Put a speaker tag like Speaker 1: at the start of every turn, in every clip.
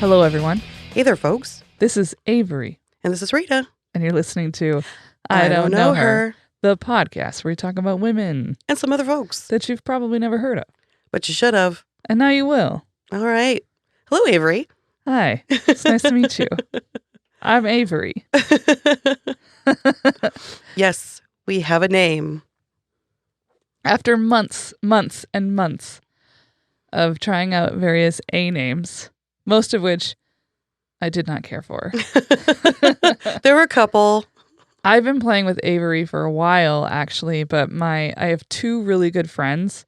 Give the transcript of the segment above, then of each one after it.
Speaker 1: Hello, everyone.
Speaker 2: Hey there, folks.
Speaker 1: This is Avery,
Speaker 2: And this is Rita.
Speaker 1: and you're listening to
Speaker 2: I Don't Know Her,
Speaker 1: the podcast where we talk about women
Speaker 2: and some other folks.
Speaker 1: that you've probably never heard of.
Speaker 2: But you should have.
Speaker 1: And now you will.
Speaker 2: All right. Hello, Avery.
Speaker 1: Hi. It's nice to meet you. I'm Avery.
Speaker 2: Yes, we have a name.
Speaker 1: After months and months of trying out various A names, most of which I did not care for.
Speaker 2: There were a couple.
Speaker 1: I've been playing with Avery for a while, actually, but I have two really good friends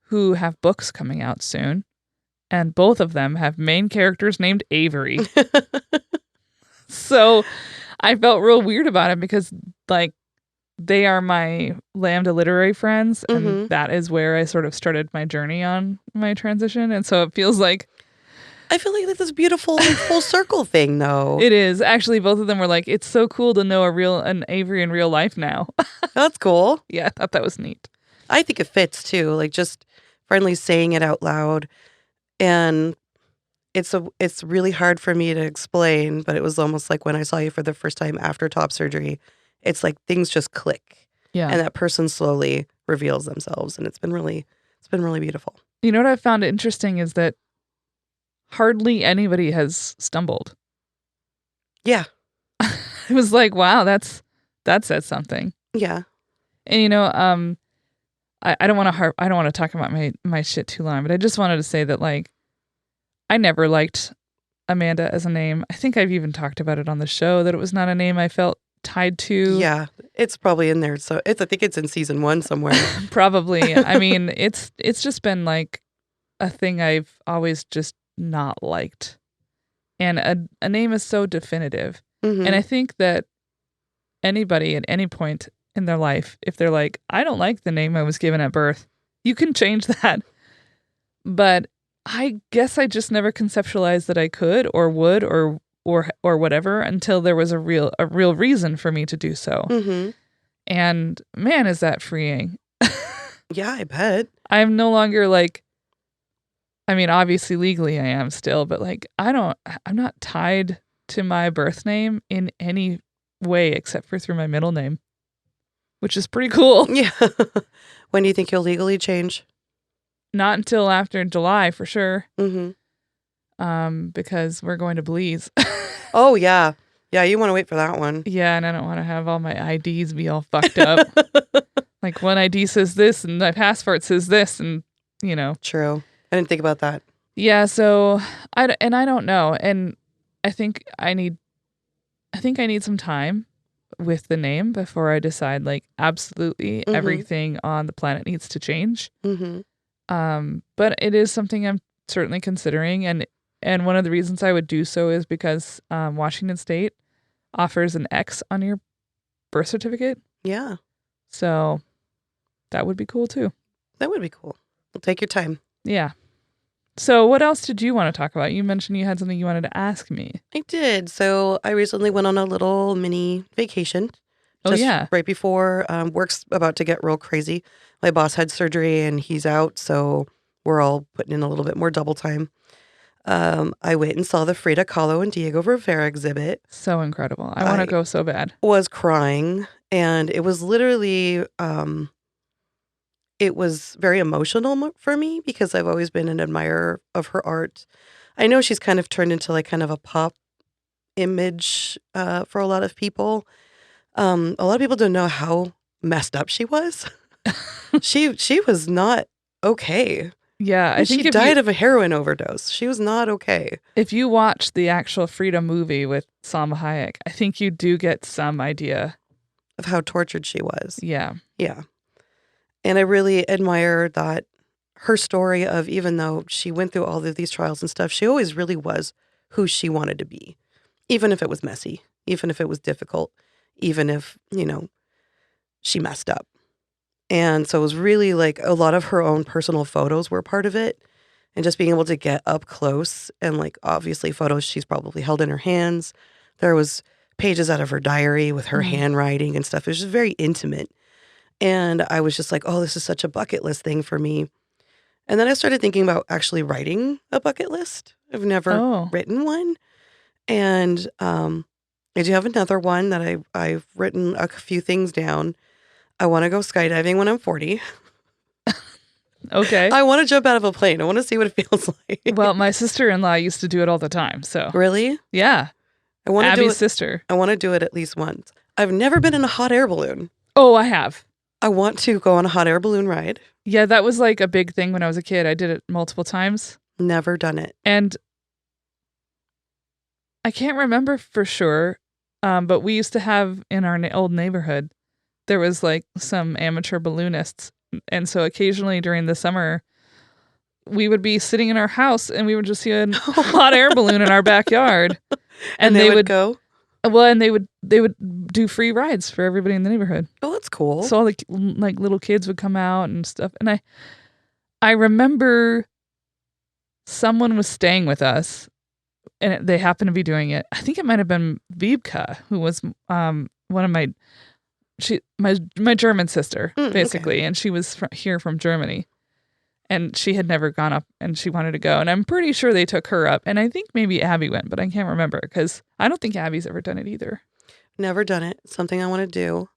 Speaker 1: who have books coming out soon, and both of them have main characters named Avery. So I felt real weird about it because, like, they are my Lambda literary friends, and that is where I sort of started my journey on my transition. And so it feels like
Speaker 2: I feel like this beautiful full circle thing, though.
Speaker 1: it is. Actually, both of them were like, it's so cool to know an Avery in real life now.
Speaker 2: That's cool.
Speaker 1: Yeah, I thought that was neat.
Speaker 2: I think it fits, too. Like, just finally saying it out loud. And it's really hard for me to explain, but it was almost like when I saw you for the first time after top surgery. It's like things just click.
Speaker 1: Yeah.
Speaker 2: And that person slowly reveals themselves. And it's been really beautiful.
Speaker 1: You know what I found interesting is that hardly anybody has stumbled.
Speaker 2: Yeah.
Speaker 1: It was like, wow, that said something.
Speaker 2: Yeah.
Speaker 1: And you know, I don't want to talk about my shit too long, but I just wanted to say that, like, I never liked Amanda as a name. I think I've even talked about it on the show that it was not a name I felt tied to.
Speaker 2: Yeah, it's probably in there. So I think it's in season 1 somewhere.
Speaker 1: Probably. I mean, it's just been like a thing I've always just not liked. And a name is so definitive.
Speaker 2: Mm-hmm.
Speaker 1: And I think that anybody at any point in their life, if they're like, I don't like the name I was given at birth, you can change that. But I guess I just never conceptualized that I could or would or whatever until there was a real reason for me to do so.
Speaker 2: Mm-hmm.
Speaker 1: And man, is that freeing.
Speaker 2: Yeah, I bet.
Speaker 1: I'm no longer like, I mean, obviously legally I am still, but like, I'm not tied to my birth name in any way except for through my middle name, which is pretty cool.
Speaker 2: Yeah. When do you think you'll legally change?
Speaker 1: Not until after July for sure.
Speaker 2: Mm-hmm.
Speaker 1: Because we're going to Belize.
Speaker 2: Oh, yeah. Yeah, you want to wait for that one.
Speaker 1: Yeah, and I don't want to have all my IDs be all fucked up. Like one ID says this and my passport says this, and you know.
Speaker 2: True. I didn't think about that.
Speaker 1: Yeah, so I don't know, and I think I need some time with the name before I decide like absolutely everything on the planet needs to change.
Speaker 2: Mm-hmm.
Speaker 1: But it is something I'm certainly considering, and one of the reasons I would do so is because Washington State offers an X on your birth certificate.
Speaker 2: Yeah.
Speaker 1: So that would be cool too.
Speaker 2: That would be cool. Well, take your time.
Speaker 1: Yeah. So what else did you want to talk about? You mentioned you had something you wanted to ask me.
Speaker 2: I did. So I recently went on a little mini vacation.
Speaker 1: Oh, yeah.
Speaker 2: Right before work's about to get real crazy. My boss had surgery and he's out, so we're all putting in a little bit more double time. I went and saw the Frida Kahlo and Diego Rivera exhibit.
Speaker 1: So incredible. I want to go so bad.
Speaker 2: Was crying, and it was literally, it was very emotional for me because I've always been an admirer of her art. I know she's kind of turned into like kind of a pop image for a lot of people. A lot of people don't know how messed up she was. She was not okay.
Speaker 1: Yeah, I think
Speaker 2: she died of a heroin overdose. She was not okay.
Speaker 1: If you watch the actual Frida movie with Salma Hayek, I think you do get some idea
Speaker 2: of how tortured she was.
Speaker 1: Yeah.
Speaker 2: Yeah. And I really admire that her story of, even though she went through all of these trials and stuff, she always really was who she wanted to be. Even if it was messy, even if it was difficult, even if, she messed up. And so it was really like a lot of her own personal photos were part of it. And just being able to get up close and like obviously photos she's probably held in her hands. There was pages out of her diary with her handwriting and stuff. It was just very intimate. And I was just like, oh, this is such a bucket list thing for me. And then I started thinking about actually writing a bucket list. I've never
Speaker 1: Oh,
Speaker 2: written one. And I do have another one that I've written a few things down. I want to go skydiving when I'm 40.
Speaker 1: okay.
Speaker 2: I want to jump out of a plane. I want to see what it feels like.
Speaker 1: Well, my sister-in-law used to do it all the time. So,
Speaker 2: Really?
Speaker 1: yeah.
Speaker 2: I want to do
Speaker 1: Abby's
Speaker 2: it.
Speaker 1: sister.
Speaker 2: I want to do it at least once. I've never been in a hot air balloon.
Speaker 1: Oh, I have.
Speaker 2: I want to go on a hot air balloon ride.
Speaker 1: Yeah, that was like a big thing when I was a kid. I did it multiple times.
Speaker 2: Never done it.
Speaker 1: And I can't remember for sure, but we used to have in our old neighborhood, there was like some amateur balloonists. And so occasionally during the summer, we would be sitting in our house and we would just see a hot air balloon in our backyard.
Speaker 2: And they would go?
Speaker 1: Well, and they would do free rides for everybody in the neighborhood.
Speaker 2: Oh, that's cool.
Speaker 1: So all the like little kids would come out and stuff. And I remember someone was staying with us and they happened to be doing it. I think it might have been Vibka, who was one of my German sister, basically. Okay. And she was here from Germany. And she had never gone up and she wanted to go. And I'm pretty sure they took her up. And I think maybe Abby went, but I can't remember because I don't think Abby's ever done it either.
Speaker 2: Never done it. Something I want to do.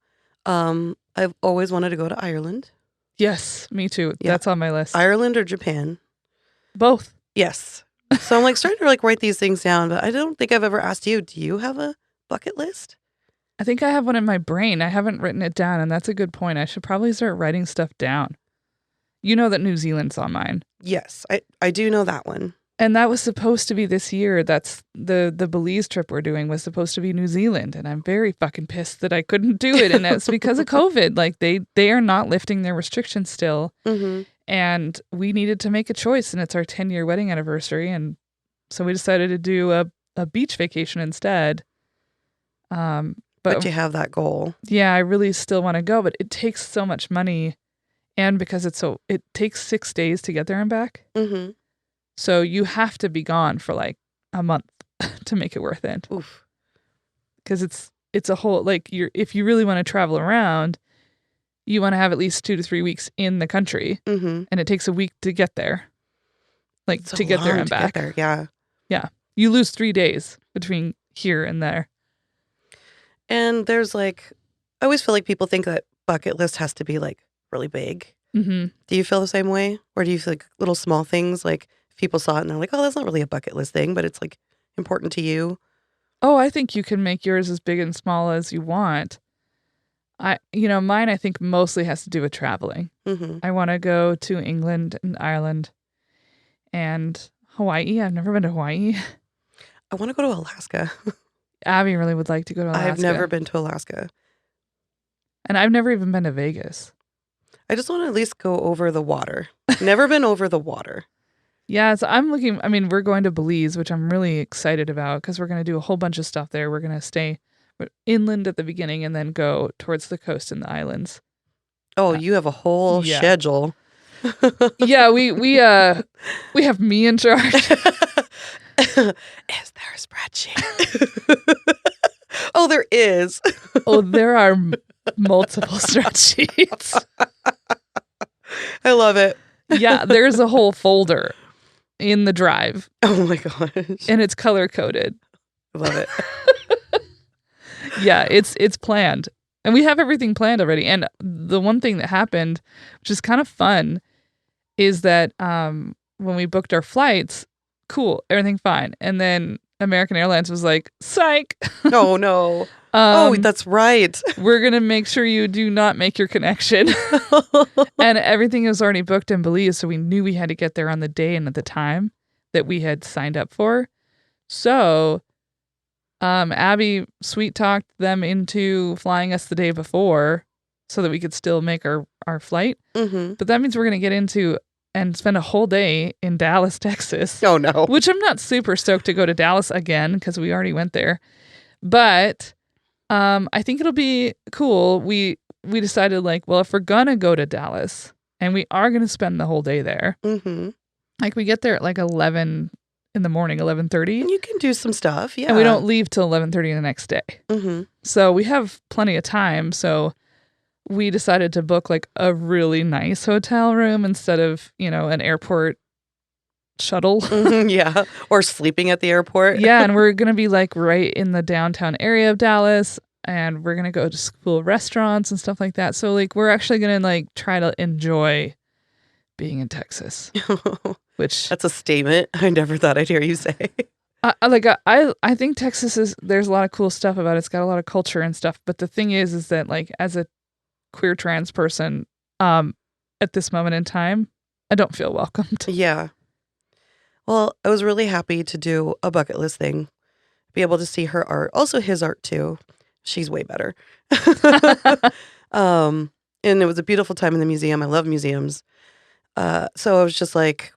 Speaker 2: I've always wanted to go to Ireland.
Speaker 1: Yes, me too. Yeah. That's on my list.
Speaker 2: Ireland or Japan?
Speaker 1: Both.
Speaker 2: Yes. So I'm like starting to like write these things down, but I don't think I've ever asked you, do you have a bucket list?
Speaker 1: I think I have one in my brain. I haven't written it down, and that's a good point. I should probably start writing stuff down. You know that New Zealand's on mine.
Speaker 2: Yes, I do know that one.
Speaker 1: And that was supposed to be this year. That's the Belize trip we're doing was supposed to be New Zealand. And I'm very fucking pissed that I couldn't do it. And that's because of COVID. Like they are not lifting their restrictions still. Mm-hmm. And we needed to make a choice. And it's our 10-year wedding anniversary. And so we decided to do a beach vacation instead. But
Speaker 2: you have that goal.
Speaker 1: Yeah, I really still want to go. But it takes so much money. And because it takes 6 days to get there and back. Mm-hmm. So you have to be gone for like a month to make it worth it.
Speaker 2: Oof.
Speaker 1: Because it's a whole, like if you really want to travel around, you want to have at least 2 to 3 weeks in the country. Mm-hmm. And it takes a week to get there. Like
Speaker 2: it's
Speaker 1: to get there and back.
Speaker 2: Yeah.
Speaker 1: Yeah. You lose 3 days between here and there.
Speaker 2: And there's like, I always feel like people think that bucket list has to be like really big. Mm-hmm. Do you feel the same way? Or do you feel like little small things, like if people saw it and they're like, oh, that's not really a bucket list thing, but it's like important to you?
Speaker 1: Oh, I think you can make yours as big and small as you want. Mine I think mostly has to do with traveling. Mm-hmm. I want to go to England and Ireland and Hawaii. I've never been to Hawaii.
Speaker 2: I want to go to Alaska.
Speaker 1: Abby really would like to go to Alaska.
Speaker 2: I've never been to Alaska.
Speaker 1: And I've never even been to Vegas.
Speaker 2: I just want to at least go over the water. Never been over the water.
Speaker 1: Yeah, so we're going to Belize, which I'm really excited about because we're going to do a whole bunch of stuff there. We're going to stay inland at the beginning and then go towards the coast and the islands.
Speaker 2: Oh, you have a whole schedule.
Speaker 1: Yeah, we have me in charge.
Speaker 2: Is there a spreadsheet? Oh, there is.
Speaker 1: Oh, there are multiple spreadsheets.
Speaker 2: I love it.
Speaker 1: Yeah, there's a whole folder in the drive.
Speaker 2: Oh my gosh.
Speaker 1: And it's color coded.
Speaker 2: I love it.
Speaker 1: Yeah, it's planned. And we have everything planned already. And the one thing that happened, which is kind of fun, is that when we booked our flights, cool, everything fine. And then American Airlines was like, psych.
Speaker 2: Oh, no. Oh, that's right.
Speaker 1: We're going to make sure you do not make your connection. And everything was already booked in Belize, so we knew we had to get there on the day and at the time that we had signed up for. So Abby sweet-talked them into flying us the day before so that we could still make our flight. Mm-hmm. But that means we're going to get into and spend a whole day in Dallas, Texas.
Speaker 2: Oh, no.
Speaker 1: Which I'm not super stoked to go to Dallas again because we already went there. But I think it'll be cool. We decided like, well, if we're going to go to Dallas and we are going to spend the whole day there, mm-hmm. like we get there at like 11 in the morning, 11:30.
Speaker 2: You can do some stuff, yeah.
Speaker 1: And we don't leave till 11:30 the next day. Mm-hmm. So we have plenty of time. So we decided to book like a really nice hotel room instead of, an airport shuttle.
Speaker 2: Yeah. Or sleeping at the airport.
Speaker 1: Yeah, and we're going to be like right in the downtown area of Dallas, and we're going to go to cool restaurants and stuff like that. So like we're actually going to like try to enjoy being in Texas, which
Speaker 2: That's a statement I never thought I'd hear you say.
Speaker 1: I think Texas there's a lot of cool stuff about it. It's got a lot of culture and stuff, but the thing is that like as a queer trans person at this moment in time, I don't feel welcomed.
Speaker 2: Yeah. Well, I was really happy to do a bucket list thing, be able to see her art, also his art too. She's way better. And it was a beautiful time in the museum. I love museums. So I was just like,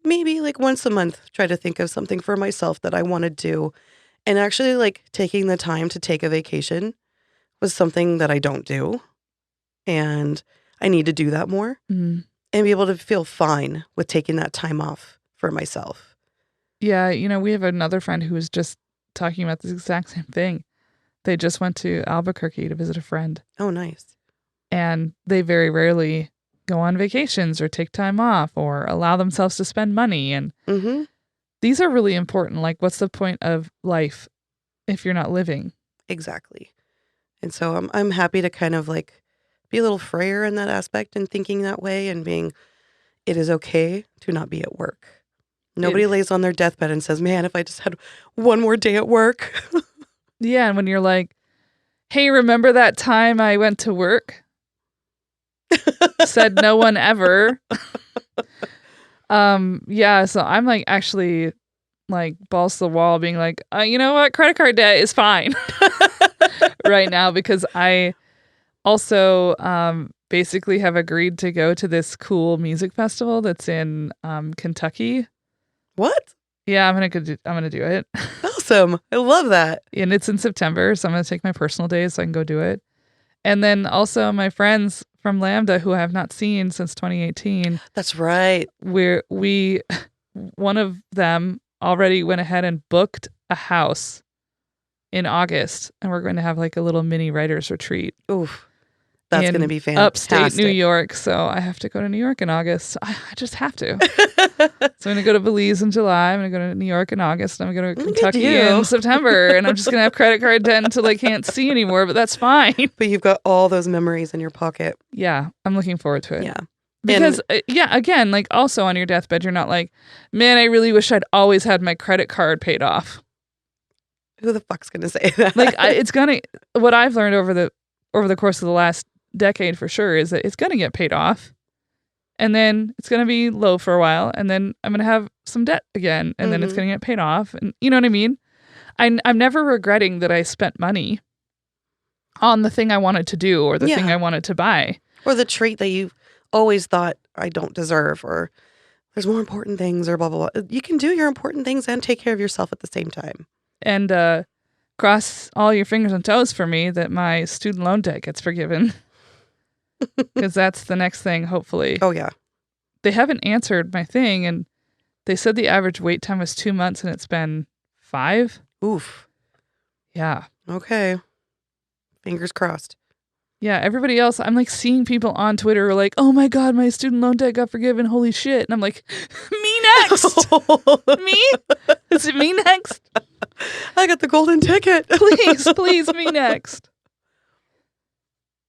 Speaker 2: maybe like once a month, try to think of something for myself that I want to do. And actually like taking the time to take a vacation was something that I don't do. And I need to do that more and be able to feel fine with taking that time off for myself.
Speaker 1: Yeah, we have another friend who was just talking about this exact same thing. They just went to Albuquerque to visit a friend.
Speaker 2: Oh, nice.
Speaker 1: And they very rarely go on vacations or take time off or allow themselves to spend money. And these are really important. Like, what's the point of life if you're not living?
Speaker 2: Exactly. And so I'm happy to kind of like be a little freer in that aspect and thinking that way and being, it is okay to not be at work. Nobody lays on their deathbed and says, man, if I just had one more day at work.
Speaker 1: Yeah. And when you're like, hey, remember that time I went to work? Said no one ever. Yeah. So I'm like actually like balls to the wall being like, you know what? Credit card debt is fine right now because I also basically have agreed to go to this cool music festival that's in Kentucky.
Speaker 2: What?
Speaker 1: Yeah, I'm gonna do it.
Speaker 2: Awesome. I love that.
Speaker 1: And it's in September, so I'm gonna take my personal days so I can go do it. And then also my friends from Lambda who I have not seen since 2018.
Speaker 2: That's right.
Speaker 1: One of them already went ahead and booked a house in August, and we're going to have like a little mini writers retreat.
Speaker 2: Oof. That's going to be fantastic.
Speaker 1: Upstate New York, so I have to go to New York in August. I just have to. So I'm going to go to Belize in July. I'm going to go to New York in August. And I'm going to go to Kentucky in September. And I'm just going to have credit card debt until I can't see anymore, but that's fine.
Speaker 2: But you've got all those memories in your pocket.
Speaker 1: Yeah, I'm looking forward to it.
Speaker 2: Yeah.
Speaker 1: Because, again, like also on your deathbed, you're not like, man, I really wish I'd always had my credit card paid off.
Speaker 2: Who the fuck's going to say that?
Speaker 1: Like, what I've learned over the course of the last decade for sure is that it's going to get paid off. And then it's going to be low for a while. And then I'm going to have some debt again. And then it's going to get paid off. And you know what I mean? I'm never regretting that I spent money on the thing I wanted to do or the thing I wanted to buy.
Speaker 2: Or the treat that you always thought I don't deserve or there's more important things or blah, blah, blah. You can do your important things and take care of yourself at the same time.
Speaker 1: And cross all your fingers and toes for me that my student loan debt gets forgiven. Because that's the next thing, hopefully.
Speaker 2: Oh, yeah.
Speaker 1: They haven't answered my thing, and they said the average wait time was 2 months, and it's been 5.
Speaker 2: Oof.
Speaker 1: Yeah.
Speaker 2: Okay. Fingers crossed.
Speaker 1: Yeah, everybody else, I'm like seeing people on Twitter who are like, oh my God, my student loan debt got forgiven. Holy shit. And I'm like, me next. Me? Is it me next?
Speaker 2: I got the golden ticket.
Speaker 1: Please, me next.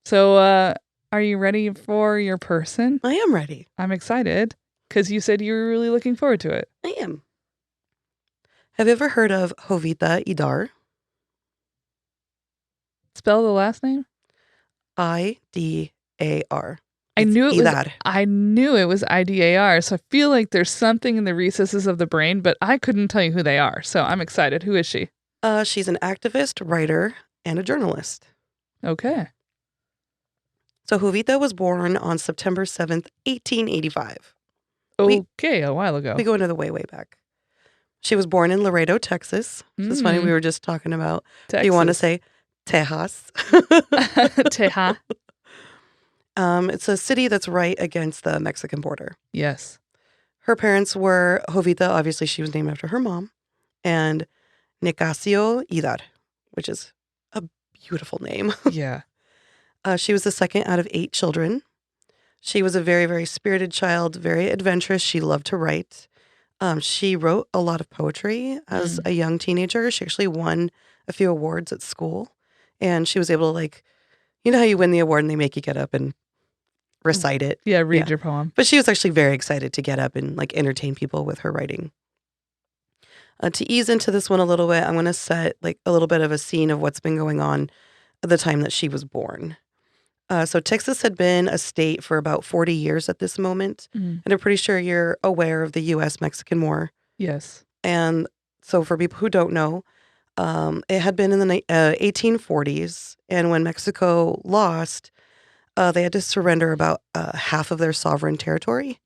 Speaker 1: So, are you ready for your person?
Speaker 2: I am ready.
Speaker 1: I'm excited because you said you were really looking forward to it.
Speaker 2: I am. Have you ever heard of Jovita Idar?
Speaker 1: Spell the last name?
Speaker 2: Idar.
Speaker 1: I knew it was IDAR. So I feel like there's something in the recesses of the brain, but I couldn't tell you who they are. So I'm excited. Who is she?
Speaker 2: She's an activist, writer, and a journalist.
Speaker 1: Okay.
Speaker 2: So Jovita was born on September 7th, 1885.
Speaker 1: Okay, a while ago.
Speaker 2: We go into the way, way back. She was born in Laredo, Texas. It's funny, we were just talking about,
Speaker 1: Texas.
Speaker 2: Do you want to say Tejas?
Speaker 1: Teja.
Speaker 2: It's a city that's right against the Mexican border.
Speaker 1: Yes.
Speaker 2: Her parents were Jovita, obviously she was named after her mom, and Nicasio Idar, which is a beautiful name.
Speaker 1: Yeah.
Speaker 2: She was the second out of 8 children. She was a very, very spirited child, very adventurous. She loved to write. She wrote a lot of poetry as a young teenager. She actually won a few awards at school. And she was able to, like, you know how you win the award and they make you get up and recite it?
Speaker 1: Yeah, read your poem.
Speaker 2: But she was actually very excited to get up and, like, entertain people with her writing. To ease into this one a little bit, I'm going to set, like, a little bit of a scene of what's been going on at the time that she was born. So Texas had been a state for about 40 years at this moment. And I'm pretty sure you're aware of the U.S.-Mexican War.
Speaker 1: Yes.
Speaker 2: And so for people who don't know, it had been in the 1840s. And when Mexico lost, they had to surrender about half of their sovereign territory.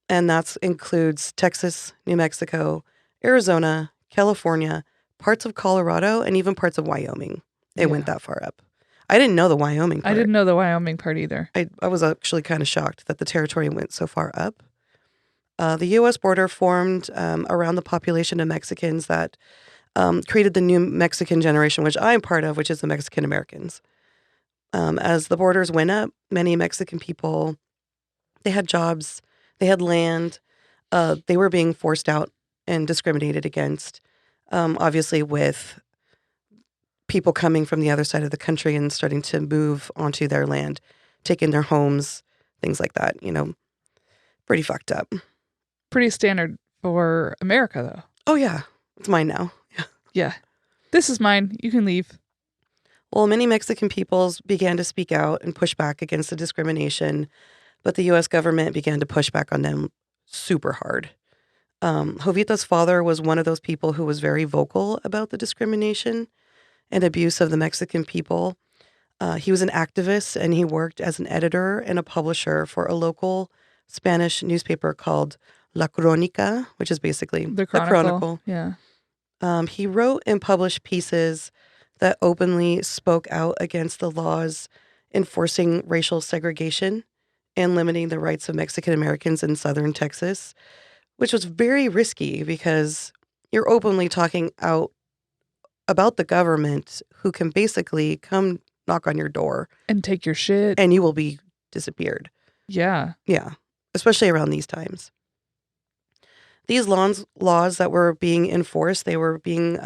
Speaker 2: And that includes Texas, New Mexico, Arizona, California, parts of Colorado, and even parts of Wyoming. They went that far up. I didn't know the Wyoming part.
Speaker 1: I didn't know the Wyoming part either.
Speaker 2: I was actually kind of shocked that the territory went so far up. The U.S. border formed around the population of Mexicans that created the new Mexican generation, which I'm part of, which is the Mexican Americans. As the borders went up, many Mexican people, they had jobs, they had land, they were being forced out and discriminated against, obviously with people coming from the other side of the country and starting to move onto their land, taking their homes, things like that, pretty fucked up.
Speaker 1: Pretty standard for America, though.
Speaker 2: Oh, yeah. It's mine now.
Speaker 1: Yeah. This is mine. You can leave.
Speaker 2: Well, many Mexican peoples began to speak out and push back against the discrimination, but the U.S. government began to push back on them super hard. Jovita's father was one of those people who was very vocal about the discrimination and abuse of the Mexican people. He was an activist, and he worked as an editor and a publisher for a local Spanish newspaper called La Crónica, which is basically
Speaker 1: The Chronicle. Yeah.
Speaker 2: He wrote and published pieces that openly spoke out against the laws enforcing racial segregation and limiting the rights of Mexican Americans in southern Texas, which was very risky because you're openly talking out about the government who can basically come knock on your door
Speaker 1: and take your shit.
Speaker 2: And you will be disappeared.
Speaker 1: Yeah.
Speaker 2: Yeah. Especially around these times. These laws that were being enforced, they were being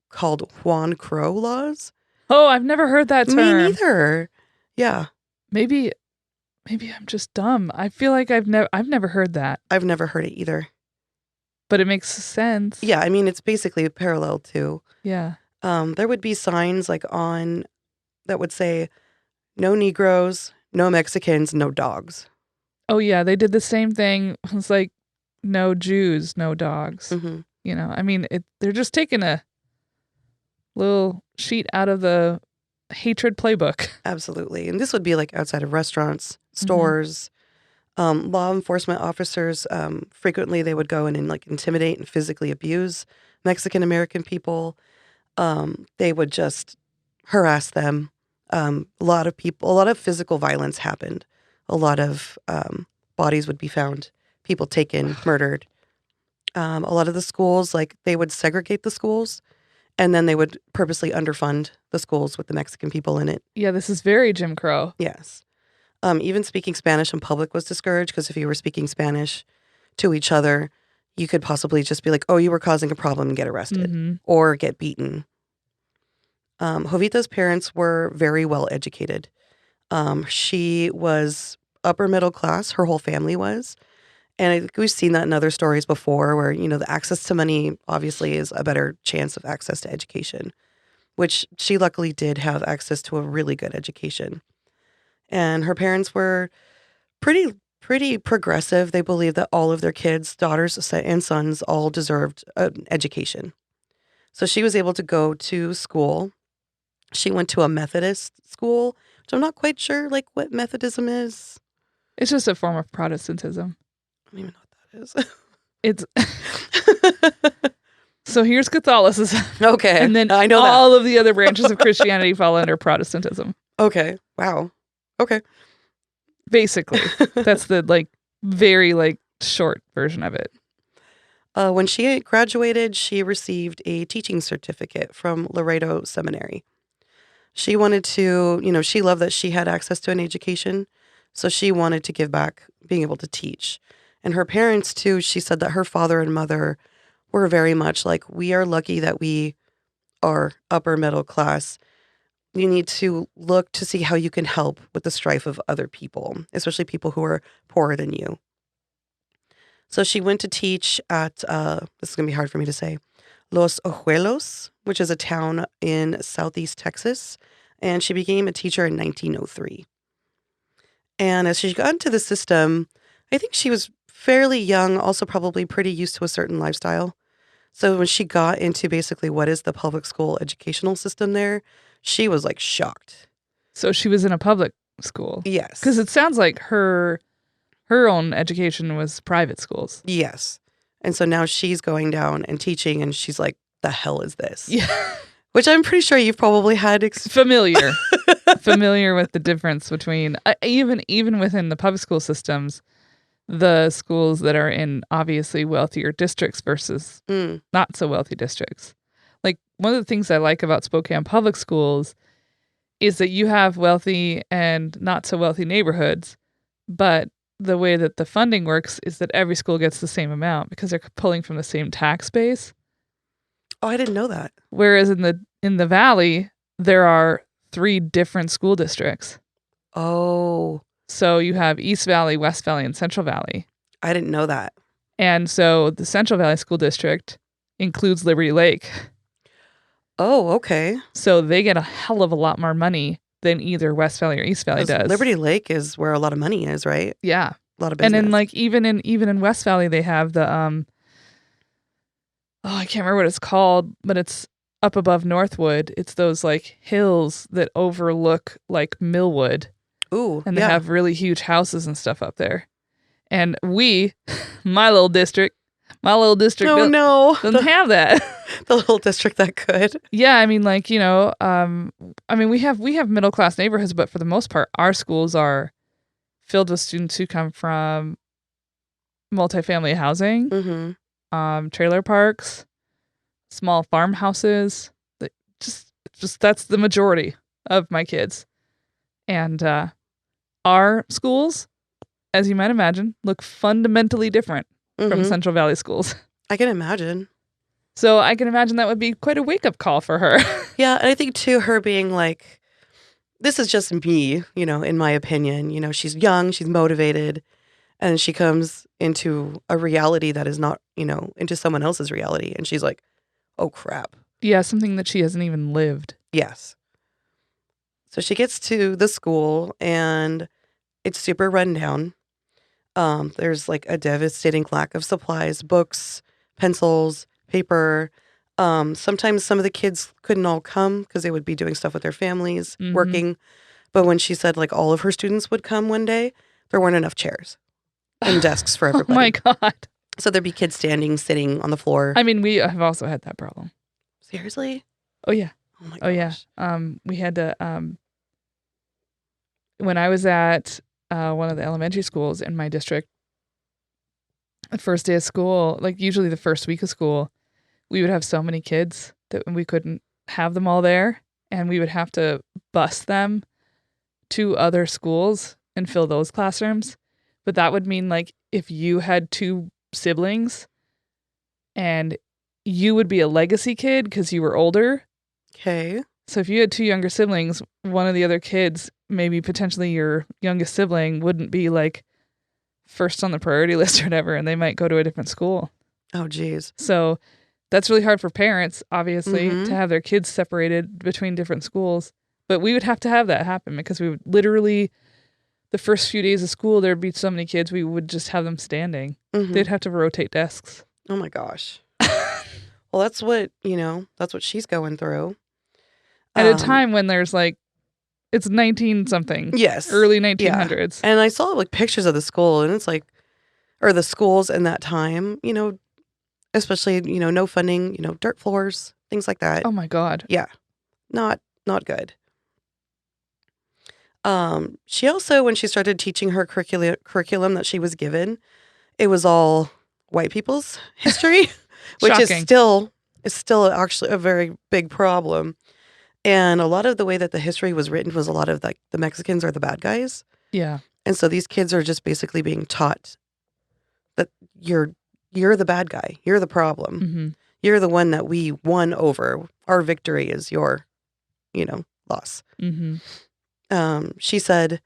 Speaker 2: called Juan Crow laws.
Speaker 1: Oh, I've never heard that term.
Speaker 2: Me neither. Yeah.
Speaker 1: Maybe I'm just dumb. I feel like I've never heard that.
Speaker 2: I've never heard it either.
Speaker 1: But it makes sense.
Speaker 2: Yeah, I mean, it's basically parallel to.
Speaker 1: Yeah.
Speaker 2: There would be signs like on that would say, no Negroes, no Mexicans, no dogs.
Speaker 1: Oh, yeah. They did the same thing. It's like, no Jews, no dogs.
Speaker 2: Mm-hmm.
Speaker 1: I mean, they're just taking a little sheet out of the hatred playbook.
Speaker 2: Absolutely. And this would be like outside of restaurants, stores. Law enforcement officers, frequently they would go in and like intimidate and physically abuse Mexican American people. They would just harass them. A lot of physical violence happened. A lot of bodies would be found, people taken, murdered. A lot of the schools, like they would segregate the schools and then they would purposely underfund the schools with the Mexican people in it.
Speaker 1: Yeah, this is very Jim Crow.
Speaker 2: Yes. Even speaking Spanish in public was discouraged because if you were speaking Spanish to each other, you could possibly just be like, oh, you were causing a problem and get arrested or get beaten. Jovita's parents were very well educated. She was upper middle class. Her whole family was. And I think we've seen that in other stories before where, the access to money obviously is a better chance of access to education, which she luckily did have access to a really good education. And her parents were pretty progressive. They believed that all of their kids, daughters and sons, all deserved an education. So she was able to go to school. She went to a Methodist school, which I'm not quite sure like what Methodism is.
Speaker 1: It's just a form of Protestantism.
Speaker 2: I don't even know what that is.
Speaker 1: So here's Catholicism.
Speaker 2: Okay.
Speaker 1: And then
Speaker 2: I know
Speaker 1: all of the other branches of Christianity fall under Protestantism.
Speaker 2: Okay. Wow. Okay.
Speaker 1: Basically. That's the very short version of it.
Speaker 2: When she graduated, she received a teaching certificate from Laredo Seminary. She wanted to, she loved that she had access to an education. So she wanted to give back being able to teach. And her parents, too, she said that her father and mother were very much like, we are lucky that we are upper middle class. You need to look to see how you can help with the strife of other people, especially people who are poorer than you. So she went to teach at, this is going to be hard for me to say, Los Ojuelos, which is a town in southeast Texas. And she became a teacher in 1903. And as she got into the system, I think she was fairly young, also probably pretty used to a certain lifestyle. So when she got into basically what is the public school educational system there, she was like shocked.
Speaker 1: So she was in a public school?
Speaker 2: Yes.
Speaker 1: Because it sounds like her own education was private schools.
Speaker 2: Yes. And so now she's going down and teaching, and she's like, the hell is this?
Speaker 1: Yeah.
Speaker 2: Which I'm pretty sure you've probably had
Speaker 1: familiar with the difference between even within the public school systems, the schools that are in obviously wealthier districts versus not so wealthy districts. Like, one of the things I like about Spokane public schools is that you have wealthy and not so wealthy neighborhoods, but the way that the funding works is that every school gets the same amount because they're pulling from the same tax base.
Speaker 2: Oh, I didn't know that.
Speaker 1: Whereas in the valley, there are 3 different school districts.
Speaker 2: Oh.
Speaker 1: So you have East Valley, West Valley, and Central Valley.
Speaker 2: I didn't know that.
Speaker 1: And so the Central Valley School District includes Liberty Lake.
Speaker 2: Oh, okay.
Speaker 1: So they get a hell of a lot more money than either West Valley or East Valley does.
Speaker 2: Liberty Lake is where a lot of money is, right?
Speaker 1: Yeah.
Speaker 2: A lot of business.
Speaker 1: And then like even in West Valley they have the I can't remember what it's called, but it's up above Northwood. It's those like hills that overlook like Millwood.
Speaker 2: Ooh.
Speaker 1: And they have really huge houses and stuff up there. And my little district doesn't have that.
Speaker 2: The little district that could.
Speaker 1: Yeah, I mean, like, we have middle class neighborhoods, but for the most part, our schools are filled with students who come from multifamily housing, trailer parks, small farmhouses. Just that's the majority of my kids. And our schools, as you might imagine, look fundamentally different from Central Valley schools.
Speaker 2: I can imagine.
Speaker 1: So I can imagine that would be quite a wake-up call for her.
Speaker 2: Yeah, and I think, too, her being like, this is just me, in my opinion. She's young, she's motivated, and she comes into a reality that is not, into someone else's reality. And she's like, oh, crap.
Speaker 1: Yeah, something that she hasn't even lived.
Speaker 2: Yes. So she gets to the school, and it's super run down. There's like a devastating lack of supplies, books, pencils, paper. Sometimes some of the kids couldn't all come because they would be doing stuff with their families, working. But when she said like all of her students would come one day, there weren't enough chairs and desks for everybody.
Speaker 1: Oh my God.
Speaker 2: So there'd be kids standing, sitting on the floor.
Speaker 1: I mean, we have also had that problem.
Speaker 2: Seriously?
Speaker 1: Oh, yeah.
Speaker 2: Oh my gosh.
Speaker 1: Oh, yeah. We had to, when I was at one of the elementary schools in my district, the first day of school, like usually the first week of school, we would have so many kids that we couldn't have them all there, and we would have to bus them to other schools and fill those classrooms. But that would mean like if you had 2 siblings and you would be a legacy kid because you were older.
Speaker 2: Okay.
Speaker 1: So if you had 2 younger siblings, one of the other kids, maybe potentially your youngest sibling, wouldn't be like first on the priority list or whatever, and they might go to a different school.
Speaker 2: Oh, geez.
Speaker 1: So that's really hard for parents, obviously, to have their kids separated between different schools. But we would have to have that happen because we would literally, the first few days of school, there'd be so many kids, we would just have them standing. They'd have to rotate desks.
Speaker 2: Oh my gosh. Well, that's what she's going through.
Speaker 1: At a time when there's like, it's 19 something.
Speaker 2: Yes.
Speaker 1: Early 1900s.
Speaker 2: Yeah. And I saw like pictures of the school, and it's like, or the schools in that time, especially, no funding, dirt floors, things like that.
Speaker 1: Oh my God.
Speaker 2: Yeah. Not good. She also, when she started teaching her curriculum that she was given, it was all white people's history, which is still actually a very big problem. And a lot of the way that the history was written was a lot of like the Mexicans are the bad guys.
Speaker 1: Yeah.
Speaker 2: And so these kids are just basically being taught that you're the bad guy. You're the problem.
Speaker 1: Mm-hmm.
Speaker 2: You're the one that we won over. Our victory is your, loss.
Speaker 1: Mm-hmm.
Speaker 2: She said,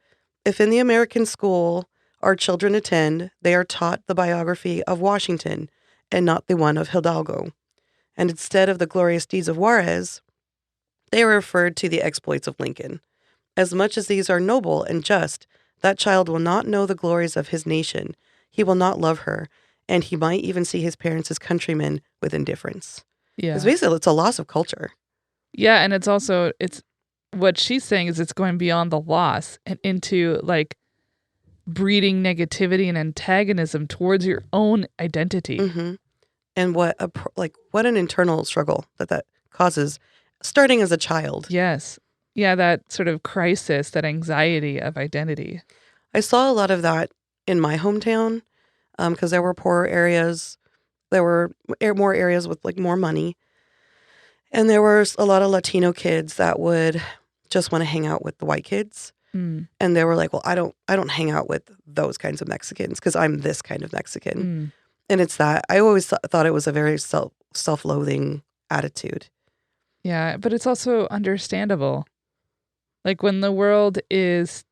Speaker 2: if in the American school our children attend, they are taught the biography of Washington and not the one of Hidalgo. And instead of the glorious deeds of Juarez, they are referred to the exploits of Lincoln. As much as these are noble and just, that child will not know the glories of his nation. He will not love her, and he might even see his parents as countrymen with indifference.
Speaker 1: Yeah.
Speaker 2: It's basically, it's a loss of culture.
Speaker 1: Yeah, and it's what she's saying is it's going beyond the loss and into like breeding negativity and antagonism towards your own identity.
Speaker 2: Mm-hmm. And what an internal struggle that causes, starting as a child.
Speaker 1: Yes. Yeah, that sort of crisis, that anxiety of identity.
Speaker 2: I saw a lot of that in my hometown because there were poorer areas. There were more areas with like more money. And there were a lot of Latino kids that would just want to hang out with the white kids.
Speaker 1: Mm.
Speaker 2: And they were like, well, I don't hang out with those kinds of Mexicans because I'm this kind of Mexican.
Speaker 1: Mm.
Speaker 2: And it's that. I always thought it was a very self-loathing attitude.
Speaker 1: Yeah, but it's also understandable. Like when the world is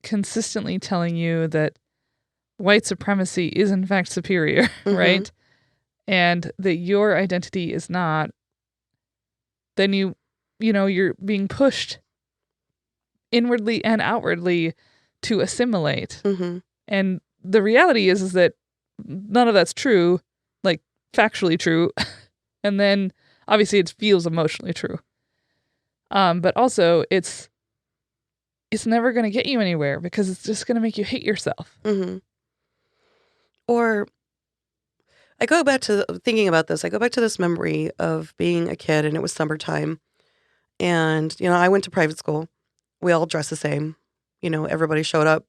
Speaker 1: consistently telling you that white supremacy is in fact superior,
Speaker 2: Mm-hmm.
Speaker 1: right? And that your identity is not, then you're being pushed inwardly and outwardly to assimilate.
Speaker 2: Mm-hmm.
Speaker 1: And the reality is that none of that's true, like factually true. And then obviously it feels emotionally true. But also it's never going to get you anywhere because it's just going to make you hate yourself.
Speaker 2: Mm-hmm. Or I go back to thinking about this. I go back to this memory of being a kid and it was summertime. And, I went to private school. We all dressed the same. Everybody showed up,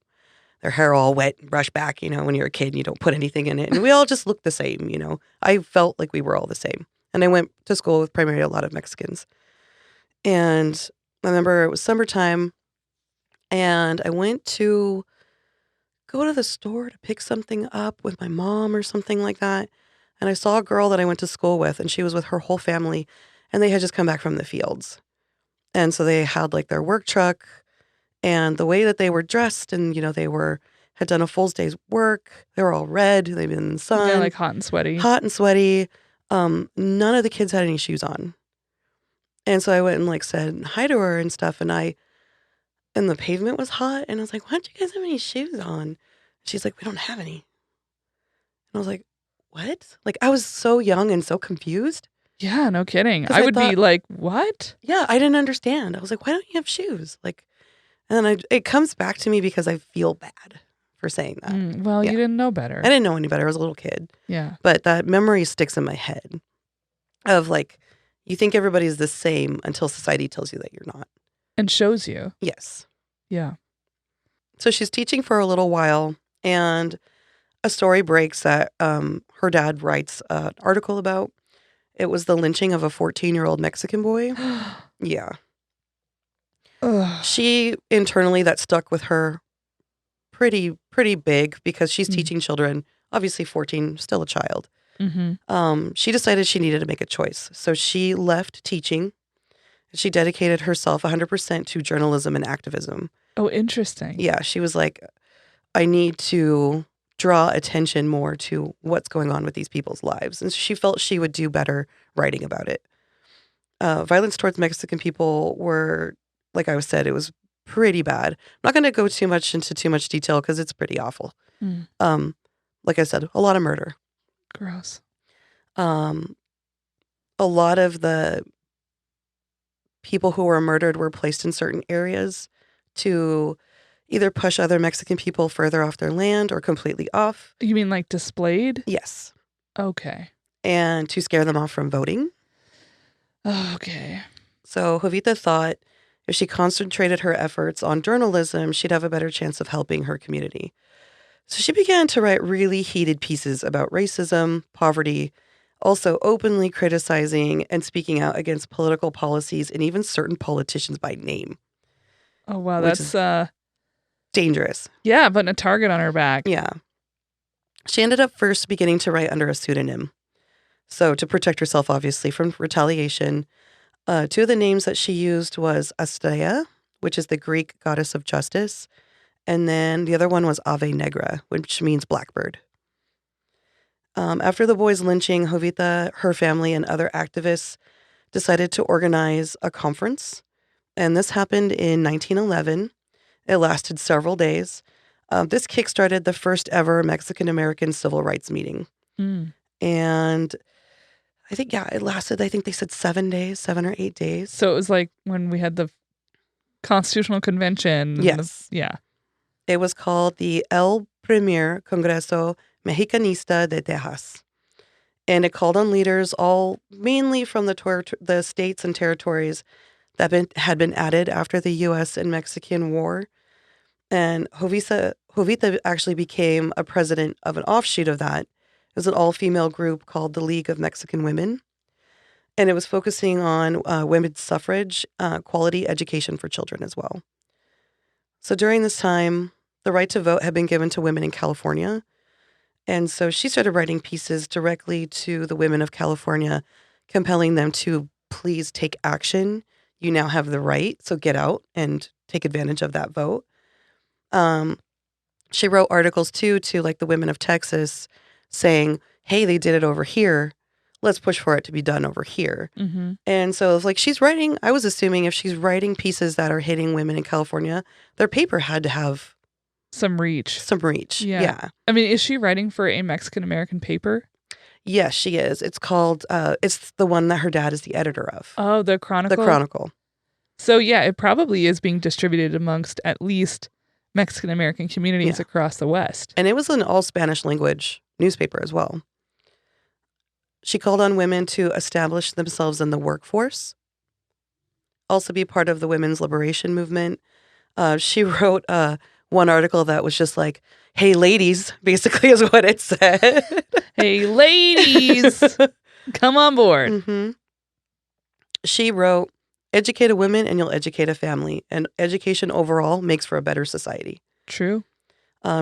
Speaker 2: their hair all wet, brushed back. When you're a kid, you don't put anything in it. And we all just looked the same, I felt like we were all the same. And I went to school with primarily a lot of Mexicans. And I remember it was summertime and I went to go to the store to pick something up with my mom or something like that. And I saw a girl that I went to school with and she was with her whole family and they had just come back from the fields. And so they had like their work truck and the way that they were dressed and, they had done a full day's work. They were all red. They'd been in the sun.
Speaker 1: Yeah, like hot and sweaty.
Speaker 2: None of the kids had any shoes on. And so I went and like said hi to her and stuff. And the pavement was hot. And I was like, why don't you guys have any shoes on? She's like, we don't have any. And I was like, what? Like I was so young and so confused.
Speaker 1: Yeah, no kidding.
Speaker 2: 'Cause
Speaker 1: I
Speaker 2: I
Speaker 1: would be
Speaker 2: thought-
Speaker 1: like, what?
Speaker 2: Yeah, I didn't understand. I was like, why don't you have shoes? Like, and then it comes back to me because I feel bad for saying that.
Speaker 1: Well,
Speaker 2: Yeah.
Speaker 1: you didn't know better.
Speaker 2: I didn't know any better. I was a little kid.
Speaker 1: Yeah.
Speaker 2: But that memory sticks in my head of like, you think everybody's the same until society tells you that you're not.
Speaker 1: And shows you.
Speaker 2: Yes.
Speaker 1: Yeah.
Speaker 2: So she's teaching for a little while and a story breaks that her dad writes an article about. It was the lynching of a 14-year-old Mexican boy. Yeah.
Speaker 1: Ugh.
Speaker 2: She internally, that stuck with her pretty big because she's teaching children, obviously 14, still a child.
Speaker 1: Mm-hmm.
Speaker 2: She decided she needed to make a choice. So she left teaching. She dedicated herself 100% to journalism and activism.
Speaker 1: Oh, interesting.
Speaker 2: Yeah, she was like, I need to draw attention more to what's going on with these people's lives. And she felt she would do better writing about it. Violence towards Mexican people were, like I said, it was pretty bad. I'm not going to go into too much detail because it's pretty awful. Like I said, a lot of murder.
Speaker 1: Gross.
Speaker 2: A lot of the people who were murdered were placed in certain areas to either push other Mexican people further off their land or completely off.
Speaker 1: You mean like displayed?
Speaker 2: Yes.
Speaker 1: Okay.
Speaker 2: And to scare them off from voting.
Speaker 1: Okay.
Speaker 2: So Jovita thought if she concentrated her efforts on journalism, she'd have a better chance of helping her community. So she began to write really heated pieces about racism, poverty, also openly criticizing and speaking out against political policies and even certain politicians by name.
Speaker 1: Oh, wow.
Speaker 2: Which
Speaker 1: That's
Speaker 2: dangerous.
Speaker 1: Yeah, putting a target on her back.
Speaker 2: Yeah. She ended up first beginning to write under a pseudonym. So to protect herself, obviously, from retaliation. Two of the names that she used was Asteia, which is the Greek goddess of justice. And then the other one was Ave Negra, which means blackbird. After the boys' lynching, Jovita, her family, and other activists decided to organize a conference. And this happened in 1911. It lasted several days. This kickstarted the first ever Mexican-American civil rights meeting.
Speaker 1: Mm.
Speaker 2: And I think, it lasted, I think they said 7 days, 7 or 8 days.
Speaker 1: So it was like when we had the Constitutional Convention.
Speaker 2: Yes.
Speaker 1: Yeah.
Speaker 2: It was called the El Primer Congreso Mexicanista de Texas. And it called on leaders, all mainly from the states and territories that had been added after the U.S. and Mexican War. And Jovita actually became a president of an offshoot of that. It was an all-female group called the League of Mexican Women. And it was focusing on women's suffrage, quality education for children as well. So during this time, the right to vote had been given to women in California. And so she started writing pieces directly to the women of California, compelling them to please take action. You now have the right, so get out and take advantage of that vote. She wrote articles, too, to like the women of Texas saying, hey, they did it over here. Let's push for it to be done over here.
Speaker 1: Mm-hmm.
Speaker 2: And so it's like she's writing, I was assuming if she's writing pieces that are hitting women in California, their paper had to have
Speaker 1: some reach.
Speaker 2: Yeah.
Speaker 1: I mean, is she writing for a Mexican-American paper?
Speaker 2: Yes, she is. It's called, it's the one that her dad is the editor of.
Speaker 1: Oh, the Chronicle?
Speaker 2: The Chronicle.
Speaker 1: So yeah, it probably is being distributed amongst at least Mexican-American communities across the West.
Speaker 2: And it was an all Spanish language newspaper as well. She called on women to establish themselves in the workforce, also be part of the women's liberation movement. She wrote one article that was just like, hey, ladies, basically is what it said.
Speaker 1: Hey, ladies, come on board.
Speaker 2: Mm-hmm. She wrote, educate a woman and you'll educate a family. And education overall makes for a better society.
Speaker 1: True.